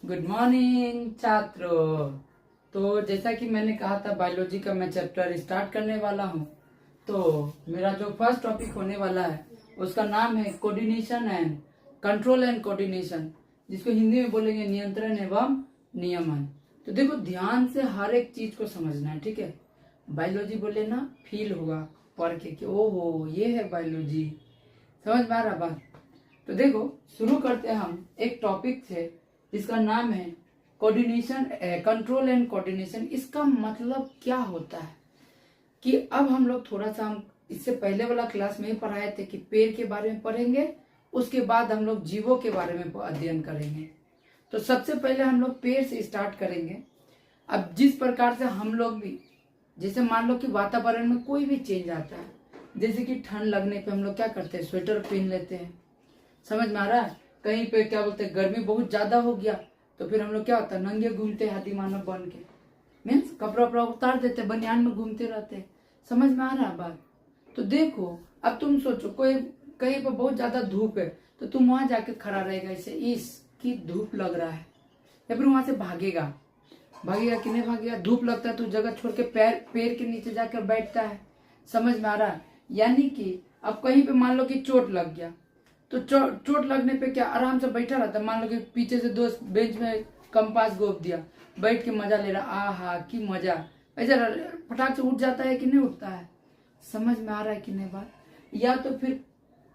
Good morning छात्रों। तो जैसा कि मैंने कहा था बायोलॉजी का मैं चैप्टर स्टार्ट करने वाला हूँ। तो मेरा जो फर्स्ट टॉपिक होने वाला है उसका नाम है coordination and control and coordination, जिसको हिंदी में बोलेंगे नियंत्रण एवं नियमन। तो देखो ध्यान से हर एक चीज को समझना है, ठीक है। बायोलॉजी बोले ना फील होगा पढ़ के कि ओहो ये है बायोलॉजी, समझ में आ रहा बात। तो देखो शुरू करते हैं हम एक टॉपिक से जिसका नाम है कोऑर्डिनेशन, कंट्रोल एंड कोऑर्डिनेशन। इसका मतलब क्या होता है कि अब हम लोग थोड़ा सा, हम इससे पहले वाला क्लास में ही पढ़ाए थे कि पेड़ के बारे में पढ़ेंगे, उसके बाद हम लोग जीवों के बारे में अध्ययन करेंगे। तो सबसे पहले हम लोग पेड़ से स्टार्ट करेंगे। अब जिस प्रकार से हम लोग भी, जैसे मान लो कि वातावरण में कोई भी चेंज आता है, जैसे कि ठंड लगने पे हम लोग क्या करते हैं, स्वेटर पहन लेते हैं, समझ में आ रहा है। कहीं पे क्या बोलते हैं, गर्मी बहुत ज्यादा हो गया तो फिर हम लोग क्या होता है, नंगे घूमते हाथी मानव बन के, मीन्स कपड़ा वपड़ा उतार देते, बनियान में घूमते रहते। समझ में आ रहा है बात। तो देखो अब तुम सोचो कोई कहीं पर बहुत ज्यादा धूप है तो तुम वहां जाके खड़ा रहेगा, इसे इसकी धूप लग रहा है, या फिर वहां से भागेगा कि नहीं भागेगा। धूप लगता है तो जगह छोड़ के पेड़ के नीचे जाकर बैठता है। समझ में आ रहा है। यानी कि अब कहीं पे मान लो कि चोट लग गया तो चोट लगने पे क्या आराम से बैठा रहता है। मान लो कि पीछे से दोस्त बेंच में कंपास गोप दिया, बैठ के मजा ले रहा, आहा की मजा, ऐसा फटाक से उठ जाता है कि नहीं उठता है। समझ में आ रहा है कि नहीं बात। या तो फिर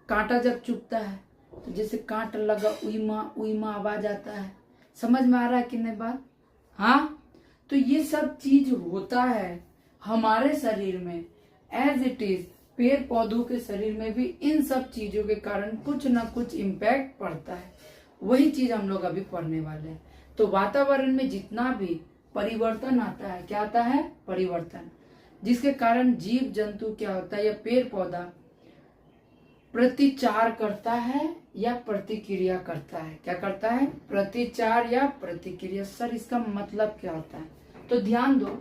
कांटा जब चुभता है तो जैसे कांटा लगा उईमा उईमा आवाज आता है। समझ में आ रहा है कि नहीं बात। हाँ, तो ये सब चीज होता है हमारे शरीर में एज इट इज। पेड़ पौधों के शरीर में भी इन सब चीजों के कारण कुछ ना कुछ इम्पैक्ट पड़ता है। वही चीज हम लोग अभी पढ़ने वाले हैं। तो वातावरण में जितना भी परिवर्तन आता है, क्या आता है, परिवर्तन, जिसके कारण जीव जंतु क्या होता है, या पेड़ पौधा प्रतिचार करता है या प्रतिक्रिया करता है। क्या करता है, प्रतिचार या प्रतिक्रिया। सर इसका मतलब क्या होता है, तो ध्यान दो।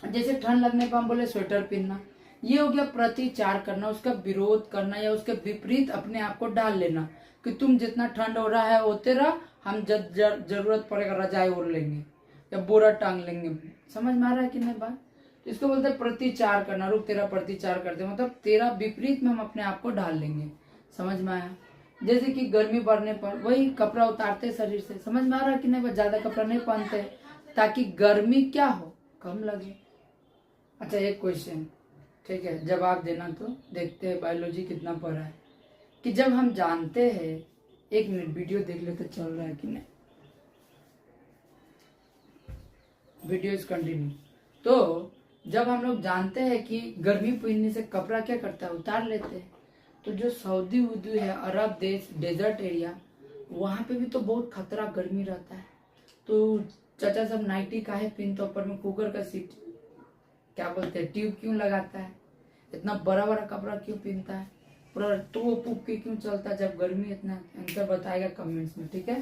जैसे ठंड लगने पर हम बोले स्वेटर पहनना, ये हो गया प्रतिचार करना, उसका विरोध करना या उसके विपरीत अपने आप को डाल लेना कि तुम जितना ठंड हो रहा है होते रहा, हम जरूरत पड़ेगा रजाई ओढ़ लेंगे या बोरा टांग लेंगे। समझ में आ रहा है कि नहीं बात। तो इसको बोलते हैं प्रतिचार करना। रुक, तेरा प्रतिचार करते मतलब तेरा विपरीत में हम अपने आप को ढाल लेंगे। समझ में आया। जैसे कि गर्मी बढ़ने पर वही कपड़ा उतारते शरीर से। समझ में आ रहा है कि नहीं, ज्यादा कपड़ा नहीं पहनते ताकि गर्मी क्या हो, कम लगे। अच्छा एक क्वेश्चन, ठीक है, जवाब देना। तो देखते हैं बायोलॉजी कितना पढ़ा है कि जब हम जानते हैं, एक मिनट वीडियो देख लेते चल रहा है कि नहीं, वीडियो इज कंटिन्यू। तो जब हम लोग जानते हैं कि गर्मी पहनने से कपड़ा क्या करता है, उतार लेते हैं। तो जो सऊदी उदी है, अरब देश, डेजर्ट एरिया, वहां पे भी तो बहुत खतरा गर्मी रहता है। तो चाचा सब नाइटी काहे पहनते, ऊपर में कुकर का सीट, क्या बोलते हैं, ट्यूब क्यों लगाता है, इतना बड़ा बड़ा कपड़ा क्यों पहनता है, पूरा टोप उप के क्यों चलता है जब गर्मी इतना। आंसर बताएगा कमेंट्स में, ठीक है।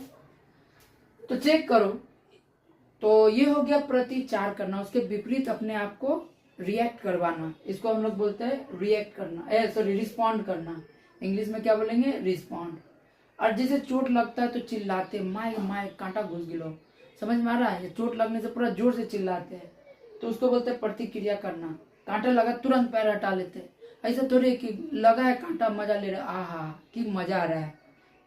तो चेक करो। तो ये हो गया प्रतिचार करना, उसके विपरीत अपने आप को रिएक्ट करवाना। इसको हम लोग बोलते हैं रिएक्ट करना, सॉरी रिस्पॉन्ड करना। इंग्लिश में क्या बोलेंगे, रिस्पॉन्ड। और जैसे चोट लगता है तो चिल्लाते, माय माय कांटा घुस गिलो। समझ में आ रहा है। चोट लगने से पूरा जोर से चिल्लाते हैं तो उसको बोलते हैं प्रतिक्रिया करना। कांटा लगा तुरंत पैर हटा लेते। ऐसा थोड़ी कि लगा है कांटा मजा ले रहा, आहा कि मजा आ रहा है,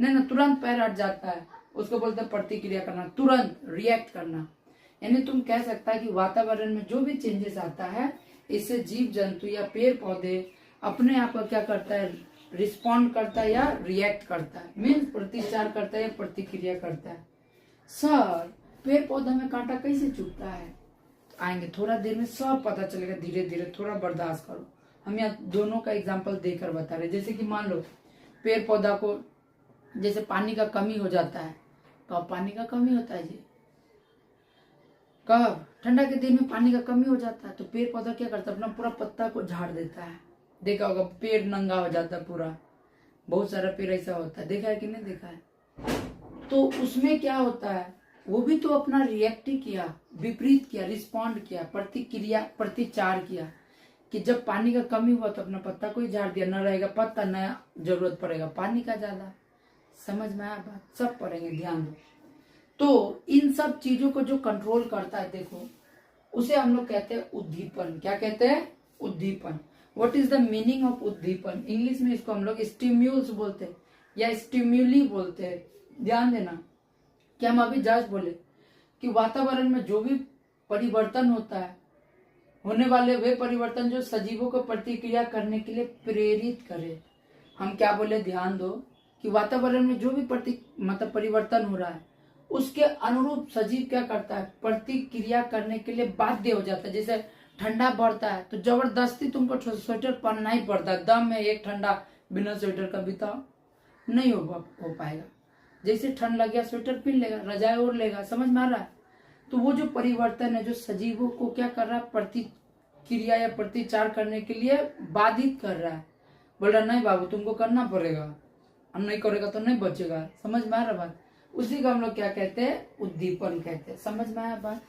नहीं ना, तुरंत पैर हट जाता है, उसको बोलते हैं प्रतिक्रिया करना, तुरंत रिएक्ट करना। यानी तुम कह सकता है कि वातावरण में जो भी चेंजेस आता है, इससे जीव जंतु या पेड़ पौधे अपने आप को क्या करता है, रिस्पॉन्ड करता है या रिएक्ट करता है, मीन्स प्रतिचार करता है या प्रतिक्रिया करता है। सर पेड़ पौधे में कांटा कैसे चुभता है, आएंगे थोड़ा देर में सब पता चलेगा, धीरे धीरे, थोड़ा बर्दाश्त करो। हम यहाँ दोनों का एग्जांपल देकर बता रहे। जैसे कि मान लो पेड़ पौधा को जैसे पानी का कमी हो जाता है, कब पानी का कमी होता है जी, कब, ठंडा के दिन में पानी का कमी हो जाता है तो पेड़ पौधा क्या करता है, अपना पूरा पत्ता को झाड़ देता है। देखा होगा पेड़ नंगा हो जाता है पूरा, बहुत सारा पेड़ ऐसा होता है, देखा है कि नहीं देखा है। तो उसमें क्या होता है, वो भी तो अपना रिएक्ट किया, विपरीत किया, रिस्पॉन्ड किया, प्रतिक्रिया प्रतिचार किया कि जब पानी का कमी हुआ तो अपना पत्ता को ही झाड़ दिया, न रहेगा पत्ता, नया जरूरत पड़ेगा पानी का ज्यादा। समझ में आया बात, सब पढ़ेंगे, ध्यान दो। तो इन सब चीजों को जो कंट्रोल करता है, देखो उसे हम लोग कहते हैं उद्दीपन। क्या कहते हैं? उद्दीपन। What is the meaning of उद्दीपन? इंग्लिश में इसको हम लोग स्टिम्यूल्स बोलते हैं या स्टिम्यूली बोलते हैं। ध्यान देना कि हम अभी जस्ट बोले कि वातावरण में जो भी परिवर्तन होता है, होने वाले वे परिवर्तन जो सजीवों को प्रतिक्रिया करने के लिए प्रेरित करे। हम क्या बोले? ध्यान दो कि वातावरण में जो भी मतलब परिवर्तन हो रहा है उसके अनुरूप सजीव क्या करता है? प्रतिक्रिया करने के लिए बाध्य हो जाता है। जैसे ठंडा बढ़ता है तो जबरदस्ती तुमको स्वेटर पहनना ही पड़ता है। दम में एक ठंडा बिना स्वेटर का बिताओ, नहीं हो पाएगा। जैसे ठंड लग गया स्वेटर पहन लेगा, रजाई ओढ़ लेगा। समझ में आ रहा है? तो वो जो परिवर्तन है जो सजीवों को क्या कर रहा है? प्रतिक्रिया या प्रतिचार करने के लिए बाधित कर रहा है। बोल रहा नहीं बाबू तुमको करना पड़ेगा, और नहीं करेगा तो नहीं बचेगा। समझ में आ रहा बात? उसी को हम लोग क्या कहते हैं? उद्दीपन कहते हैं। समझ में आया बात?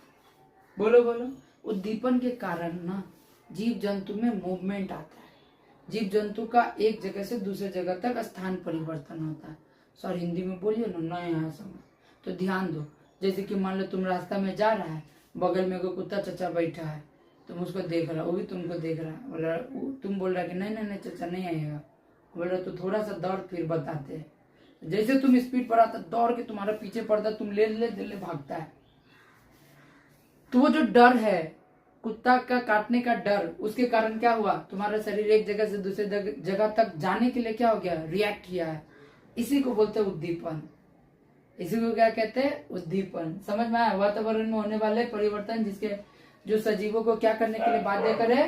बोलो बोलो। उद्दीपन के कारण ना जीव जंतु में मूवमेंट आता है। जीव जंतु का एक जगह से दूसरे जगह तक स्थान परिवर्तन होता है। सर हिंदी में बोलिए ना, नहीं आया समझ। तो ध्यान दो, जैसे कि मान लो तुम रास्ता में जा रहा है, बगल में कोई कुत्ता चचा बैठा है, तुम उसको देख रहा, वो भी तुमको देख रहा है। बोला तुम बोल रहा कि नहीं नहीं नहीं चचा नहीं आएगा। बोल रहा तो थोड़ा सा दौड़ फिर बताते हैं। जैसे तुम स्पीड पर आता दौड़ के तुम्हारा पीछे पड़ता, तुम ले भागता है। तो वो जो डर है, कुत्ता का काटने का डर, उसके कारण क्या हुआ? तुम्हारा शरीर एक जगह से दूसरे जगह तक जाने के लिए क्या हो गया? रिएक्ट किया है। इसी को बोलते हैं उद्दीपन। इसी को क्या कहते हैं? उद्दीपन। समझ में आया? वातावरण में होने वाले परिवर्तन जिसके जो सजीवों को क्या करने के लिए बाध्य करे?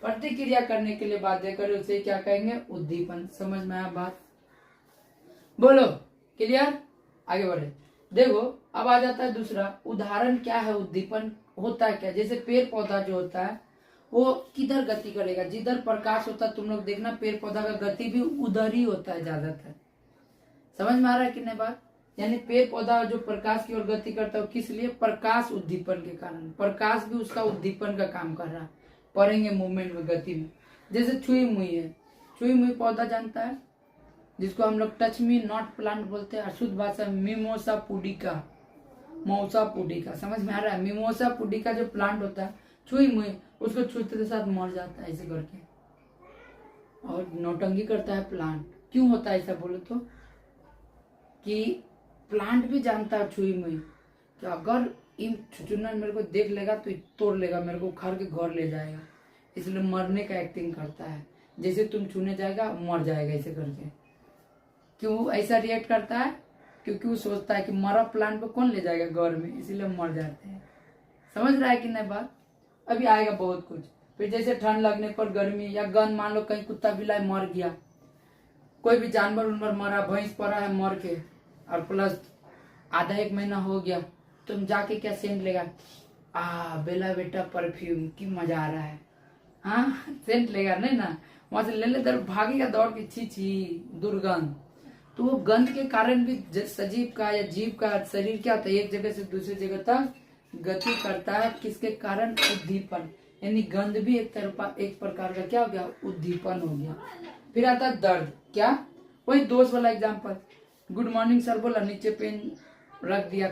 प्रतिक्रिया करने के लिए बाध्य करे, उसे क्या कहेंगे? उद्दीपन। समझ में आया बात? बोलो। क्लियर? आगे बढ़े। देखो अब आ जाता है दूसरा उदाहरण। क्या है उद्दीपन? होता है क्या? जैसे पेड़ पौधा जो होता है वो किधर गति करेगा? जिधर प्रकाश होता है, तुम लोग देखना पेड़ पौधा का गति भी उधर ही होता है ज्यादातर। समझ में आ रहा है कि नहीं बात? यानी पेड़ पौधा जो प्रकाश की ओर गति करता है, किस लिए? प्रकाश उद्दीपन के कारण। प्रकाश भी उसका उद्दीपन का काम कर रहा है। पढ़ेंगे मूवमेंट में, गति में। जैसे छुई मुई है, छुई मुई पौधा जानता है, जिसको हम लोग टच मी नॉट प्लांट बोलते हैं। शुद्ध भाषा मिमोसा पुडिका, मौसा पुडिका। समझ में आ रहा है? मिमोसा पुडिका जो प्लांट होता है, छुई मुई उसको छूते के साथ मर जाता है ऐसे करके, और नौटंगी करता है प्लांट। क्यों होता है ऐसा बोलो तो? कि प्लांट भी जानता है छुई मुई कि अगर इन छुचुन्ना मेरे को देख लेगा तो तोड़ लेगा, मेरे को उखाड़ के घर ले जाएगा, इसलिए मरने का एक्टिंग करता है। जैसे तुम छूने जाएगा मर जाएगा ऐसे करके। क्यों ऐसा रिएक्ट करता है? क्योंकि वो सोचता है कि मरा प्लांट को कौन ले जाएगा घर में, इसीलिए मर जाते हैं। समझ रहा है कि नहीं बात? अभी आएगा बहुत कुछ। फिर जैसे ठंड लगने पर गर्मी या गंध, मान लो कहीं कुत्ता बिलाई मर गया, कोई भी जानवर उनवर मरा, भैंस पड़ा है मर के, और प्लस आधा एक महीना हो गया, तुम जाके क्या सेंट लेगा? बेला बेटा परफ्यूम, की मजा आ रहा है। हाँ सेंट लेगा नहीं ना, वहां से ले ले भागेगा दौड़ के, छी छी दुर्गंध। तो वो गंध के कारण भी सजीव का या जीव का शरीर क्या होता है? एक जगह से दूसरी जगह तक गति करता है। किसके कारण? उद्दीपन। यानी गंध भी एक प्रकार का क्या हो गया? उद्दीपन हो गया। फिर आता है दर्द। क्या? वही दोस्त वाला एग्जाम्पल। गुड मॉर्निंग सर बोला, नीचे पेन रख दिया,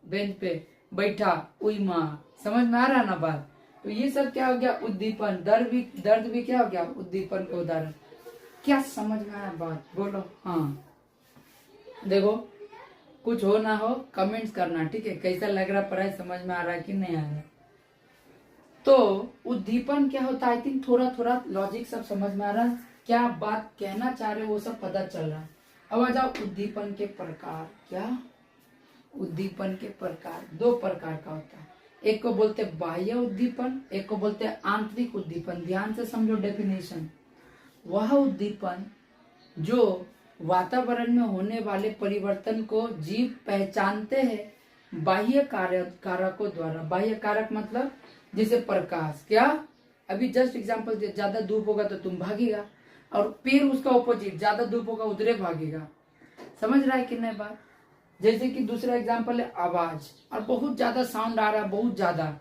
बेंच पे बैठा, उई माँ। समझ में आ रहा ना बात? तो ये सब क्या हो गया? उद्दीपन। दर्द भी क्या हो गया? उद्दीपन का उदाहरण। क्या समझ में आया बात? बोलो। हाँ देखो, कुछ हो ना हो कमेंट्स करना, ठीक है? कैसा लग रहा पढ़ाई, समझ में आ रहा है कि नहीं आ रहा? तो उद्दीपन क्या होता है? आई थिंक थोड़ा थोड़ा लॉजिक सब समझ में आ रहा है, क्या बात कहना चाह रहे वो सब पता चल रहा है। अब आ जाओ उद्दीपन के प्रकार। क्या? उद्दीपन के प्रकार दो प्रकार का होता है। एक को बोलते हैं बाह्य उद्दीपन, एक को बोलते हैं आंतरिक उद्दीपन। ध्यान से समझो डेफिनेशन। वह उद्दीपन जो वातावरण में होने वाले परिवर्तन को जीव पहचानते हैं बाह्य कारकों द्वारा। बाह्य कारक मतलब जैसे प्रकाश। क्या? अभी जस्ट एग्जांपल दे, ज्यादा धूप होगा तो तुम भागेगा, और पेड़ उसका ऑपोजिट, ज्यादा धूप होगा उधरे भागेगा। समझ रहा है कि नहीं बात? जैसे कि दूसरा एग्जांपल है आवाज, और बहुत ज्यादा साउंड आ रहा है, बहुत ज्यादा,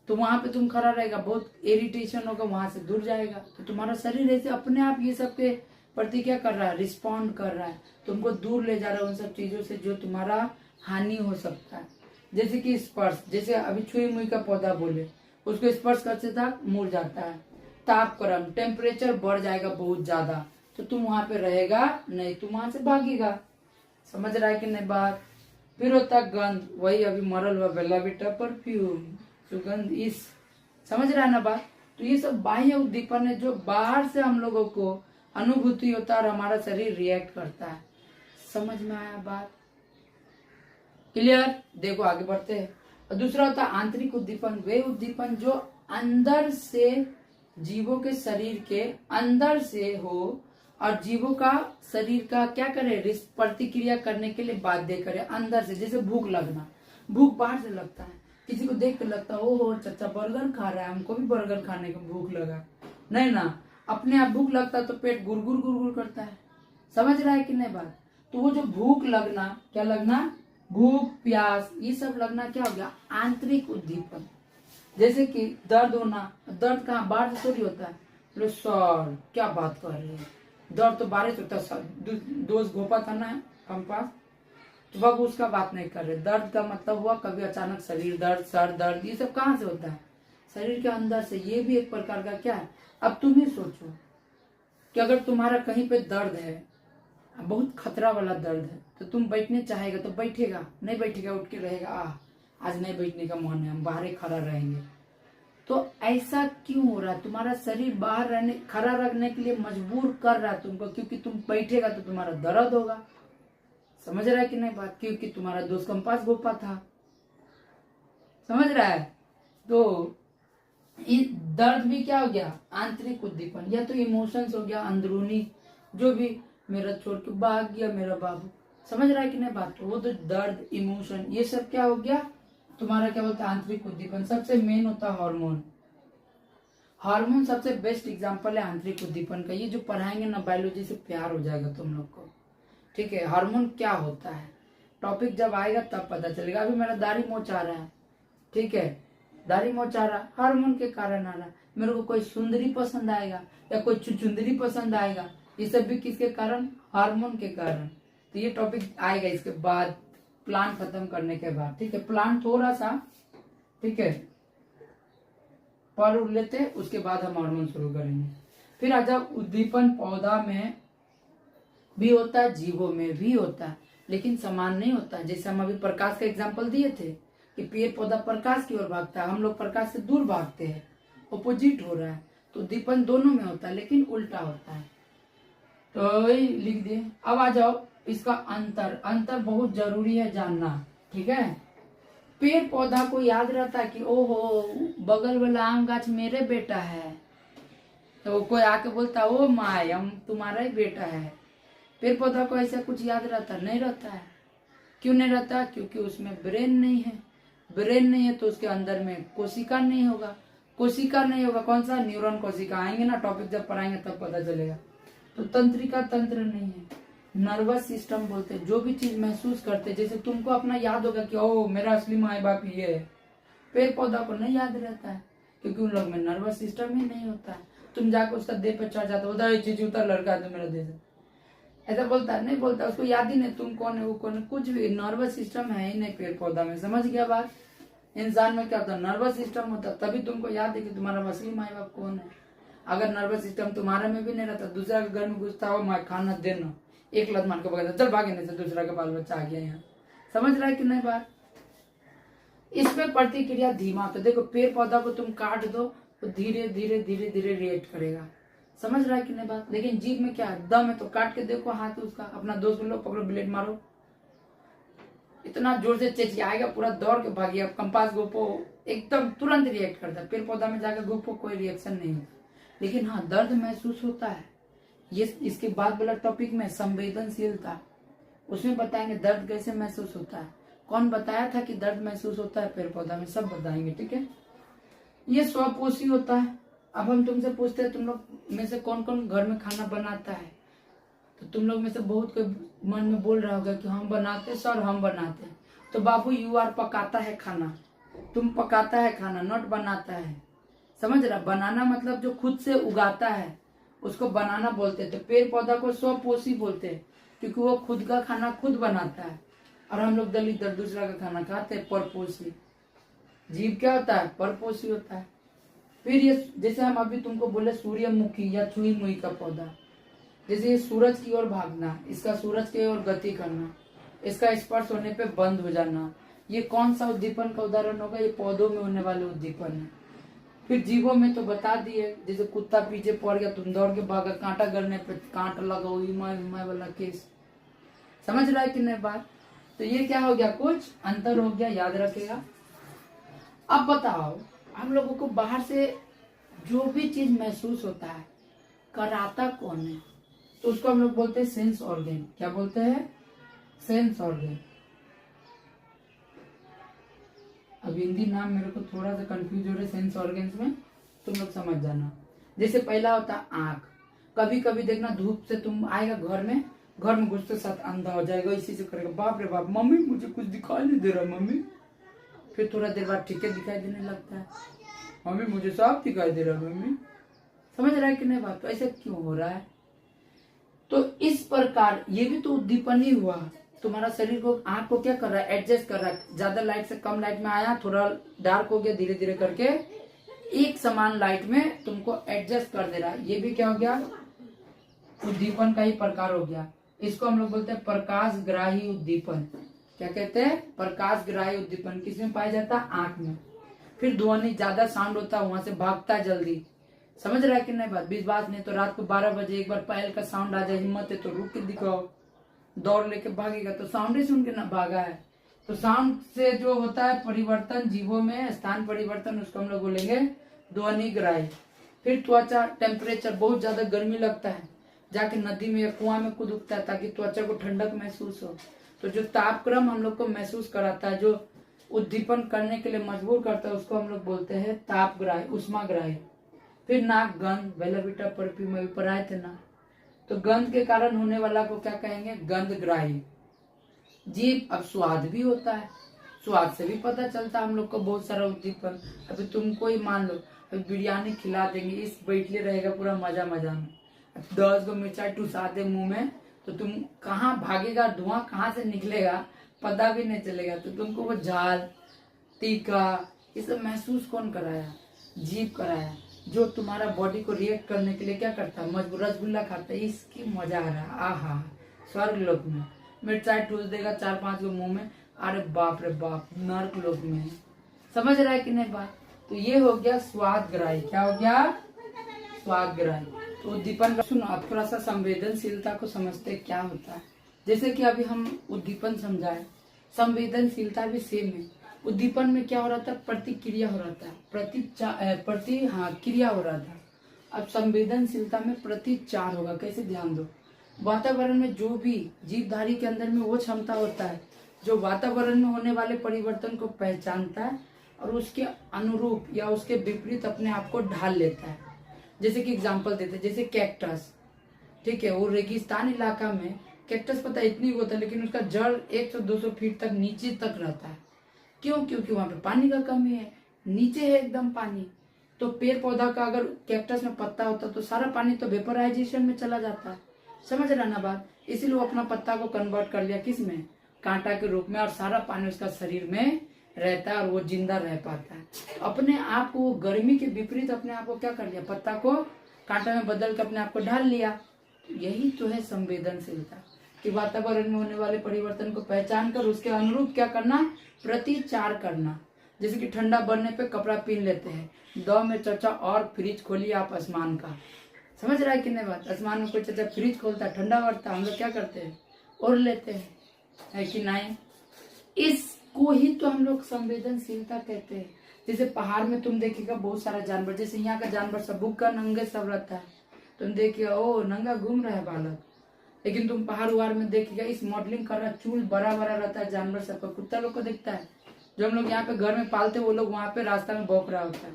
तो वहां पे तुम खड़ा रहेगा, बहुत इरिटेशन होगा, वहां से दूर जाएगा। तो तुम्हारा शरीर ऐसे अपने आप ये सब के प्रति क्या कर रहा है? रिस्पॉन्ड कर रहा है, तुमको दूर ले जा रहा है उन सब चीजों से जो तुम्हारा हानि हो सकता है। जैसे कि स्पर्श, जैसे अभी छुई मुई का पौधा बोले, उसको स्पर्श करते तक मुरझाता है। तापक्रम, टेम्परेचर बढ़ जाएगा बहुत ज्यादा, तो तुम वहां पे रहेगा नहीं, तुम वहां से भागेगा। समझ रहा है कि नहीं बात। फिर होता गंध, वही अभी मरल हुआ बेला बेटा परफ्यूम, सुगंध इस, समझ रहा है ना बात। तो ये सब बाह्य उद्दीपन है जो बाहर से हम लोगों को अनुभूति होता है और हमारा शरीर रिएक्ट करता है। समझ में आया बात, क्लियर। देखो आगे बढ़ते हैं। और दूसरा होता है आंतरिक उद्दीपन, वे उद्दीपन जो अंदर से जीवों के शरीर के अंदर से हो और जीवों का शरीर का क्या करे, प्रतिक्रिया करने के लिए बाध्य करे अंदर से। जैसे भूख लगना, भूख बाहर से लगता है, किसी को देख कर लगता है ओहो चाचा बर्गर खा रहा है, हमको भी बर्गर खाने को भूख लगा, नहीं ना, अपने आप भूख लगता है तो पेट गुरगुर गुरगुर करता है। समझ रहा है कि नहीं बात। तो वो जो भूख लगना, क्या लगना, भूख प्यास, ये सब लगना क्या हो गया, आंतरिक उद्दीपन। जैसे कि दर्द होना, दर्द कहाँ, बाहर से थोड़ी होता है। बोले सर क्या बात कर रहे हैं, दर्द तो बारिश होता है, दोस्त घोपा था ना हम पास, तो बाबू उसका बात नहीं कर रहे। दर्द का मतलब हुआ कभी अचानक शरीर दर्द, सर दर्द, ये सब कहाँ से होता है, शरीर के अंदर से। ये भी एक प्रकार का क्या है। अब तुम ही सोचो कि अगर तुम्हारा कहीं पे दर्द है, बहुत खतरा वाला दर्द है, तो तुम बैठने चाहेगा तो बैठेगा, नहीं बैठेगा, उठ के रहेगा, आज नहीं बैठने का मन है, हम बाहर ही खड़ा रहेंगे। तो ऐसा क्यों हो रहा है, तुम्हारा शरीर बाहर रहने, खड़ा रखने के लिए मजबूर कर रहा है तुमको, क्योंकि तुम बैठेगा तो तुम्हारा दर्द होगा। समझ रहा है कि नहीं बात, क्योंकि तुम्हारा दोस्त कंपास घोपा था। समझ रहा है। तो दर्द भी क्या हो गया, आंतरिक उद्दीपन, या तो इमोशंस हो गया अंदरूनी, जो भी मेरा छोड़ के भाग गया मेरा बाबू। समझ रहा है कि नहीं बात। तो वो तो दर्द, इमोशन, ये सब क्या हो गया तुम्हारा, क्या बोलता है, आंतरिक उद्दीपन। सबसे मेन होता है हार्मोन। हार्मोन सबसे बेस्ट एग्जांपल है आंतरिक उद्दीपन का। ये जो पढ़ाएंगे ना बायोलॉजी से प्यार हो जाएगा तुम लोग को, ठीक है। हार्मोन क्या होता है, टॉपिक जब आएगा तब पता चलेगा। अभी मेरा दाढ़ी मोच आ रहा है, ठीक है, दाढ़ी मोच आ रहा, हार्मोन के कारण आ रहा। मेरे को कोई सुंदरी पसंद आएगा या कोई चुचुंदरी पसंद आएगा, ये सब भी किसके कारण, हार्मोन के कारण। तो ये टॉपिक आएगा इसके बाद, प्लान खत्म करने के बाद, ठीक है। प्लान थोड़ा सा, ठीक है, पढ़ लेते, उसके बाद हम हार्मोन शुरू करेंगे। फिर आजा उद्दीपन, पौधा में भी होता है, जीवों में भी होता है, लेकिन समान नहीं होता है। जैसे हम अभी प्रकाश का एग्जाम्पल दिए थे कि पेड़ पौधा प्रकाश की ओर भागता है, हम लोग प्रकाश से दूर भागते हैं, ऑपोजिट हो रहा है। तो उद्दीपन दोनों में होता है, लेकिन उल्टा होता है। तो लिख दिए। अब आ जाओ इसका अंतर, अंतर बहुत जरूरी है जानना, ठीक है। पेड़ पौधा को याद रहता है कि ओहो बगल वाला आम गाछ मेरे बेटा है, तो कोई आके बोलता ओ माय हम तुम्हारा ही बेटा है। पेड़ पौधा को ऐसा कुछ याद रहता नहीं रहता है। क्यों नहीं रहता, क्योंकि उसमें ब्रेन नहीं है। ब्रेन नहीं है तो उसके अंदर में कोशिका नहीं होगा, कोशिका नहीं होगा, कौन सा, न्यूरॉन कोशिका। आएंगे ना टॉपिक जब पढ़ाएंगे तब पता चलेगा। तो तंत्रिका तंत्र नहीं है, नर्वस सिस्टम बोलते हैं, जो भी चीज महसूस करते हैं। जैसे तुमको अपना याद होगा कि ओ मेरा असली माँ बाप ये है, पेड़ पौधा को नहीं याद रहता है, क्योंकि उन लोग में नर्वस सिस्टम ही नहीं होता है। तुम जाकर उसका देह पे चढ़ जाता, उधर चीज उतर लड़का है तो मेरा देह, ऐसा बोलता है, नहीं बोलता, उसको याद ही नहीं तुम कौन है वो कौन है, कुछ भी नर्वस सिस्टम है ही नहीं पेड़ पौधा में। समझ गया बात। इंसान में क्या होता है, नर्वस सिस्टम होता है, तभी तुमको याद है कि तुम्हारा असली माँ बाप कौन है। अगर नर्वस सिस्टम तुम्हारे में भी नहीं रहता, दूसरा के घर में घुसता हो, माँ खाना देना, एक लत मार के बगैर चल भागे, नहीं से दूसरा का बाल बच्चा आ गया यहाँ। समझ रहा है कि नहीं बात। इसमें प्रतिक्रिया धीमा होता है। देखो पेड़ पौधा को तुम काट दो तो धीरे धीरे धीरे धीरे रिएक्ट करेगा। समझ रहा है कि नहीं बात। लेकिन जीभ में क्या है, दम है, तो काट के देखो हाथ उसका, अपना दोस्त को लो पकड़ो, ब्लेड मारो, इतना जोर से चेचियाएगा, पूरा दौड़ के भागिए। कंपास गोपो एकदम तुरंत रिएक्ट करता है। पेड़ पौधा में जाकर गोपो कोई रिएक्शन नहीं होता, लेकिन हाँ दर्द महसूस होता है। ये इसके बाद वाला टॉपिक में संवेदनशीलता, उसमें बताएंगे दर्द कैसे महसूस होता है, कौन बताया था कि दर्द महसूस होता है पेड़ पौधा में, सब बताएंगे, ठीक है। ये स्वपोषी होता है। अब हम तुमसे पूछते हैं तुम लोग में से कौन कौन घर में खाना बनाता है, तो तुम लोग में से बहुत कोई मन में बोल रहा होगा कि हम बनाते सर, हम बनाते। तो बाबू यू आर पकाता है खाना, तुम पकाता है खाना, नॉट बनाता है। समझ रहा, बनाना मतलब जो खुद से उगाता है उसको बनाना बोलते थे। पेड़ पौधा को स्वपोषी बोलते हैं, क्योंकि वो खुद का खाना खुद बनाता है। और हम लोग दलित दर दूसरा का खाना खाते हैं, परपोषी। जीव क्या होता है? परपोषी होता है। फिर ये जैसे हम अभी तुमको बोले सूर्यमुखी या छुई मुई का पौधा, जैसे ये सूरज की ओर भागना, इसका सूरज की ओर गति करना, इसका स्पर्श होने पे बंद हो जाना, ये कौन सा उद्दीपन का उदाहरण होगा? ये पौधों में होने वाले उद्दीपन है। फिर जीवों में तो बता दिए, जैसे कुत्ता पीछे पड़ गया, तुम दौड़ के भागा, कांटा गड़ने पे कांटा लगा, इमा वाला केस। समझ रहा है कि नहीं बात? तो ये क्या हो गया? कुछ अंतर हो गया, याद रखेगा। अब बताओ, हम लोगों को बाहर से जो भी चीज महसूस होता है, कराता कौन है? तो उसको हम लोग बोलते हैं सेंस ऑर्गन। क्या बोलते हैं? Sense organ. अब हिंदी नाम मेरे को थोड़ा सा कंफ्यूज हो रहे सेंस ऑर्गन्स में, तुम लोग समझ जाना। जैसे पहला होता है आंख। कभी कभी देखना, धूप से तुम आएगा घर में घुसते साथ अंधा हो जाएगा, इसी से करेगा, बाप रे बाप, मम्मी मुझे कुछ दिखाई नहीं दे रहा मम्मी। फिर थोड़ा देर बाद ठीक है दिखाई देने लगता है, मम्मी मुझे साफ दिखाई दे रहा मम्मी। समझ रहा है कि नहीं बात? तो ऐसे क्यों हो रहा है? तो इस प्रकार ये भी तो उद्दीपन ही हुआ। तुम्हारा शरीर को, आंख को क्या कर रहा है? एडजस्ट कर रहा है। ज्यादा लाइट से कम लाइट में आया, थोड़ा डार्क हो गया, धीरे धीरे करके एक समान लाइट में तुमको एडजस्ट कर दे रहा है। ये भी क्या हो गया? उद्दीपन का ही प्रकार हो गया। इसको हम लोग बोलते हैं प्रकाश ग्राही उद्दीपन। क्या कहते हैं? प्रकाश ग्राही उद्दीपन। किसमें पाया जाता है? आंख में। फिर ध्वनि, ज्यादा साउंड होता है, वहां से भागता है जल्दी। समझ रहा है कि नहीं बात? 20 बात नहीं तो रात को 12 बजे एक बार पायल का साउंड आ जाए, हिम्मत है तो रुक के दिखाओ, दौड़ लेके भागेगा तो साउंड ही सुन के ना भागा है। तो साउंड से जो होता है परिवर्तन जीवों में, स्थान परिवर्तन, उसको हम लोग बोलेंगे ध्वनि ग्राही। फिर त्वचा, टेम्परेचर, बहुत ज्यादा गर्मी लगता है, जाके नदी में या कुआं में कूद उठता है ताकि त्वचा को ठंडक महसूस हो। तो जो तापक्रम हम लोग को महसूस कराता है, जो उद्दीपन करने के लिए मजबूर करता है, उसको हम लोग बोलते हैं तापग्राही, उष्माग्राही। फिर नाक, गंध, बेला बेटा परफ्यूम में भी पढ़ाए थे ना, तो गंध के कारण होने वाला को क्या कहेंगे? गंधग्राही। जीभ, अब स्वाद भी होता है, स्वाद से भी पता चलता है हम लोग को बहुत सारा उद्दीपन। अभी तुमको ही मान लो, अभी बिरयानी खिला देंगे, इस बैठले रहेगा पूरा मजा मजा में, 10 को मिर्चाई टुसा दे मुंह में, तो तुम कहाँ भागेगा, धुआं कहाँ से निकलेगा पता भी नहीं चलेगा। तो तुमको वो झाल, तीखा, ये सब महसूस कौन कराया? जीभ कराया, जो तुम्हारा बॉडी को रिएक्ट करने के लिए क्या करता है? मजबूर रसगुल्ला खाता है, इसकी मजा आ रहा है, आहा, स्वर्ग लोक में। मिर्चाई ठूस देगा 4-5 को मुंह में, अरे बाप रे बाप, नर्क लोक में। समझ रहा है कि नहीं बात? तो ये हो गया स्वाद ग्राही। क्या हो गया? स्वाद ग्राही। तो उद्दीपन का सुनो, अब थोड़ा सा संवेदनशीलता को समझते क्या होता है। जैसे कि अभी हम उद्दीपन समझाए, संवेदनशीलता भी सेम है। उद्दीपन में क्या हो रहा था? प्रतिक्रिया हो रहा था, क्रिया हो रहा था। अब संवेदनशीलता में प्रतिचार होगा। कैसे? ध्यान दो, वातावरण में जो भी जीवधारी के अंदर में वो क्षमता होता है जो वातावरण में होने वाले परिवर्तन को पहचानता है और उसके अनुरूप या उसके विपरीत अपने आप को ढाल लेता है। जैसे कि एग्जाम्पल देते हैं, जैसे कैक्टस, ठीक है, वो रेगिस्तान इलाका में कैक्टस पता इतनी होता है, लेकिन उसका जड़ 100-200 फीट तक नीचे तक रहता है। क्यों? क्योंकि वहां पे पानी का कमी है, नीचे है एकदम पानी। तो पेड़ पौधा का अगर कैक्टस में पत्ता होता तो सारा पानी तो वेपराइजेशन में चला जाता है। समझ रहा ना बात? इसीलिए वो अपना पत्ता को कन्वर्ट कर लिया किस में? कांटा के रूप में, और सारा पानी उसका शरीर में रहता है और वो जिंदा रह पाता है। तो अपने आप को गर्मी के विपरीत अपने आप को क्या कर लिया? पत्ता को कांटा में बदल कर अपने आप को ढाल लिया। यही तो है संवेदनशीलता, कि वातावरण में होने वाले परिवर्तन को पहचान कर उसके अनुरूप क्या करना? प्रतिचार करना। जैसे कि ठंडा बढ़ने पे कपड़ा पहन लेते हैं, दो में चर्चा और फ्रिज खोलिए आप आसमान का। समझ रहा है कि नहीं बात? आसमान में कोई चर्चा फ्रिज खोलता है, ठंडा बढ़ता है, हम लोग क्या करते हैं? ओढ़ लेते हैं, है कि नहीं? इसको ही तो हम लोग संवेदनशीलता कहते हैं। जैसे पहाड़ में तुम देखिएगा बहुत सारा जानवर, जैसे यहाँ का जानवर सब बुक्का नंगे सब रहता है, तुम देखिएगा ओ नंगा घूम रहा है बालक। लेकिन तुम पहाड़ उहाड़ में देखिएगा इस मॉडलिंग कर रहा, चूल बड़ा बड़ा रहता है जानवर सबका। कुत्ता लोग को देखता है, जो हम लोग यहाँ पे घर में पालते वो लोग वहां पे रास्ता में भौंक रहा होता है।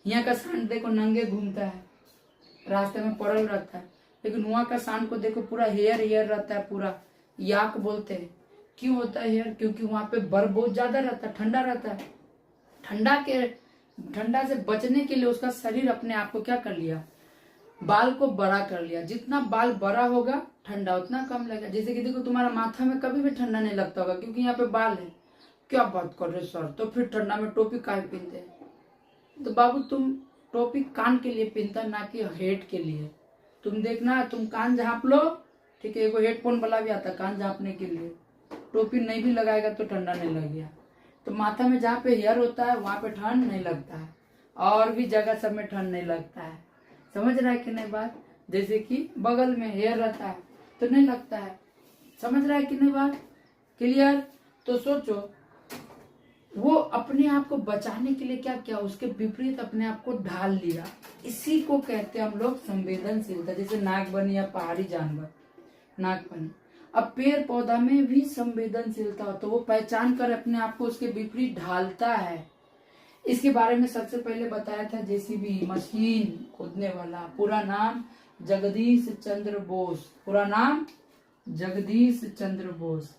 यहाँ का सांड देखो नंगे घूमता है, रास्ते में पड़ल रहता है। लेकिन वहां का सांड को देखो पूरा हेयर रहता है, पूरा याक बोलते हैं। क्यों होता है हेयर? क्योंकि वहां पे बर्फ बहुत ज्यादा रहता है, ठंडा रहता है। ठंडा से बचने के लिए उसका शरीर अपने आप को क्या कर लिया? बाल को बड़ा कर लिया। जितना बाल बड़ा होगा ठंडा उतना कम लगेगा। जैसे कि देखो तुम्हारा माथा में कभी भी ठंडा नहीं लगता होगा क्योंकि यहाँ पे बाल है। क्या बात कर रहे सर, तो फिर ठंडा में टोपी काहे पहनते हैं? तो बाबू तुम टोपी कान के लिए पहनता, ना कि हेड के लिए। तुम देखना, तुम कान झाँप लो, ठीक है, एगो हेडफोन वाला भी आता कान झाँपने के लिए। टोपी नहीं भी लगाएगा तो ठंडा नहीं लगेगा। तो माथा में जहाँ पे हेयर होता है वहां पे ठंड नहीं लगता है, और भी जगह सब में ठंड नहीं लगता है। समझ रहा है कि नहीं बात? जैसे कि बगल में हेयर रहता है तो नहीं लगता है। समझ रहा है कि नहीं बात? क्लियर? तो सोचो, वो अपने आप को बचाने के लिए क्या किया, उसके विपरीत अपने आप को ढाल लिया। इसी को कहते हैं हम लोग संवेदनशीलता। जैसे नाग बनी या पहाड़ी जानवर नाग बनी। अब पेड़ पौधा में भी संवेदनशीलता हो, तो वो पहचान कर अपने आप को उसके विपरीत ढालता है। इसके बारे में सबसे पहले बताया था जेसीबी, मशीन खोदने वाला। पूरा नाम जगदीश चंद्र बोस। पूरा नाम जगदीश चंद्र बोस।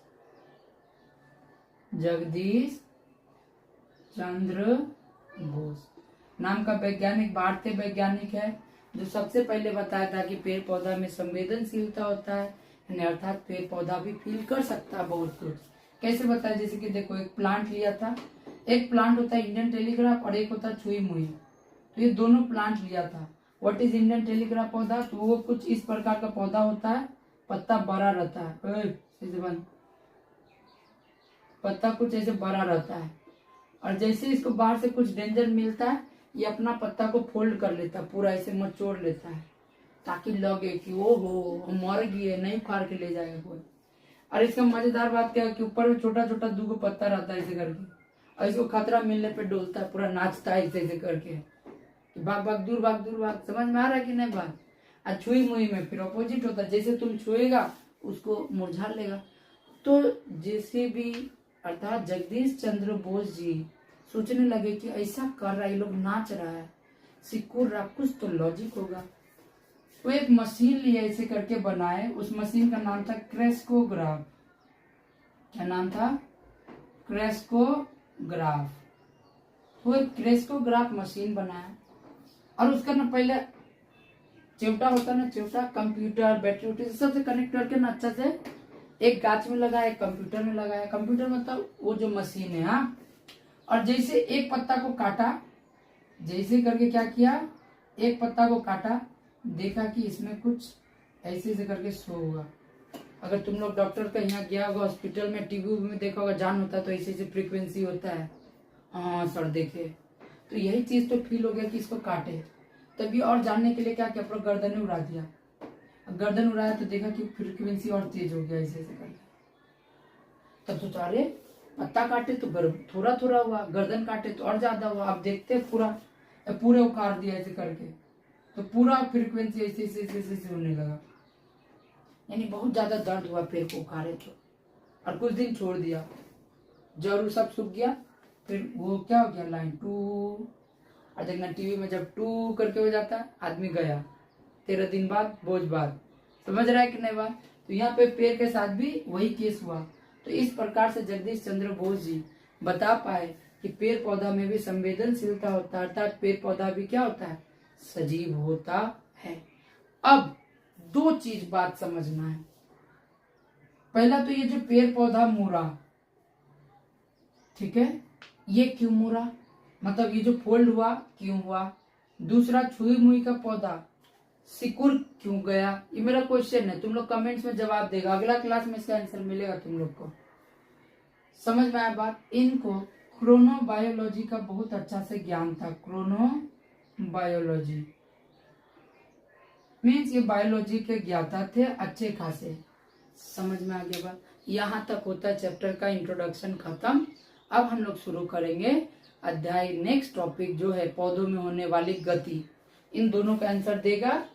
जगदीश चंद्र बोस नाम का वैज्ञानिक, भारतीय वैज्ञानिक है, जो सबसे पहले बताया था कि पेड़ पौधा में संवेदनशीलता होता है, अर्थात पेड़ पौधा भी फील कर सकता है बहुत कुछ। कैसे बताया? जैसे कि देखो, एक प्लांट लिया था। एक प्लांट होता है इंडियन टेलीग्राफ और एक होता है छुई मुई। तो ये दोनों प्लांट लिया था। व्हाट इज इंडियन टेलीग्राफ पौधा? तो वो कुछ इस प्रकार का पौधा होता है, पत्ता बड़ा रहता है, पत्ता कुछ ऐसे बड़ा रहता है, और जैसे इसको बाहर से कुछ डेंजर मिलता है, ये अपना पत्ता को फोल्ड कर लेता है, पूरा ऐसे मचोड़ लेता है, ताकि लगे कि ओ हो मर गई, नहीं फाड़ के ले जाएगा कोई। और इसका मजेदार बात क्या है कि ऊपर में छोटा छोटा 2 पत्ता रहता है ऐसे करके, और इसको खतरा मिलने पे डोलता है, पूरा नाचता है ऐसे करके, भाग भाग दूर भाग दूर भाग। समझ में आ रहा है कि नहीं बात? और छुई मुई में फिर अपोजिट होता है, जैसे तुम छुएगा उसको मुरझा लेगा। तो जैसे भी अर्थात जगदीश चंद्र बोस जी सोचने लगे कि ऐसा कर रहा है, ये लोग नाच रहा है, सिक्कुर रहा, कुछ तो लॉजिक होगा। वो एक मशीन लिए ऐसे करके बनाए। उस मशीन का नाम था क्रेस्कोग्राफ। क्या नाम था? क्रेस्कोग्राफ। वो एक क्रेस्कोग्राफ मशीन बनाया, और उसका ना पहले चिमटा होता ना, चिमटा कंप्यूटर बैटरी उटरी सबसे कनेक्ट करके ना अच्छा से एक गाछ में लगाया, एक कंप्यूटर में लगाया। कंप्यूटर मतलब वो जो मशीन है, हाँ। और जैसे एक पत्ता को काटा, जैसे करके क्या किया, एक पत्ता को काटा, देखा कि इसमें कुछ ऐसे से करके शो होगा। अगर तुम लोग डॉक्टर का यहाँ गया होगा, हॉस्पिटल में टीवी में देखा होगा, जान होता है तो ऐसे फ्रीक्वेंसी होता है। हाँ सर देखे, तो यही चीज तो फील हो गया कि इसको काटे। तभी और जानने के लिए क्या किया, पूरा गर्दन उड़ा दिया। गर्दन उड़ाया तो देखा कि फ्रीक्वेंसी और तेज हो गया ऐसे करके। तब सोचा अरे पत्ता काटे तो थोड़ा थोड़ा हुआ, गर्दन काटे तो और ज्यादा हुआ। अब देखते पूरे उखाड़ दिया ऐसे करके, तो पूरा फ्रीक्वेंसी ऐसे ऐसे ऐसे ऐसे होने लगा। यानी बहुत ज्यादा दर्द हुआ पेड़ को उखाड़े तो। और कुछ दिन छोड़ दिया, जरूर सब सूख गया। फिर वो क्या हो गया, लाइन 2। और देखना टीवी में जब 2 करके हो जाता है, आदमी गया 13 दिन बाद, बोझ बाद। समझ रहा है कि नहीं बात? तो यहाँ पे पेड़ के साथ भी वही केस हुआ। तो इस प्रकार से जगदीश चंद्र बोस जी बता पाए कि पेड़ पौधा में भी संवेदनशीलता होता है, अर्थात पेड़ पौधा भी क्या होता है, सजीव होता है। अब 2 चीज बात समझना है। पहला तो ये जो पेड़ पौधा मुड़ा, ठीक है, ये क्यों मुड़ा, मतलब ये जो फोल्ड हुआ क्यों हुआ। दूसरा, छुई मुई का पौधा सिकुड़ क्यों गया, ये मेरा क्वेश्चन है। तुम लोग कमेंट्स में जवाब देगा, अगला क्लास में इसका आंसर मिलेगा तुम लोग को। समझ में आया बात? इनको क्रोनोबायोलॉजी का बहुत अच्छा से ज्ञान था। क्रोनोबायोलॉजी मीन्स ये बायोलॉजी के ज्ञाता थे अच्छे खासे। समझ में आ गया बात? यहाँ तक होता है चैप्टर का इंट्रोडक्शन खत्म। अब हम लोग शुरू करेंगे अध्याय, नेक्स्ट टॉपिक जो है पौधों में होने वाली गति। इन दोनों का आंसर देगा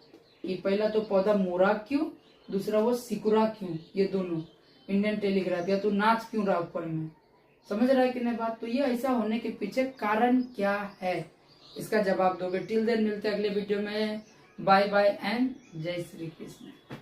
कि पहला तो पौधा मुड़ा क्यों, दूसरा वो सिकुड़ा क्यों, ये दोनों। इंडियन टेलीग्राफ, या तो नाच क्यों रहा ऊपर में। समझ रहा है कि नहीं बात? तो ये ऐसा होने के पीछे कारण क्या है, इसका जवाब दोगे। टिल देन मिलते हैं अगले वीडियो में। बाय बाय एंड जय श्री कृष्ण।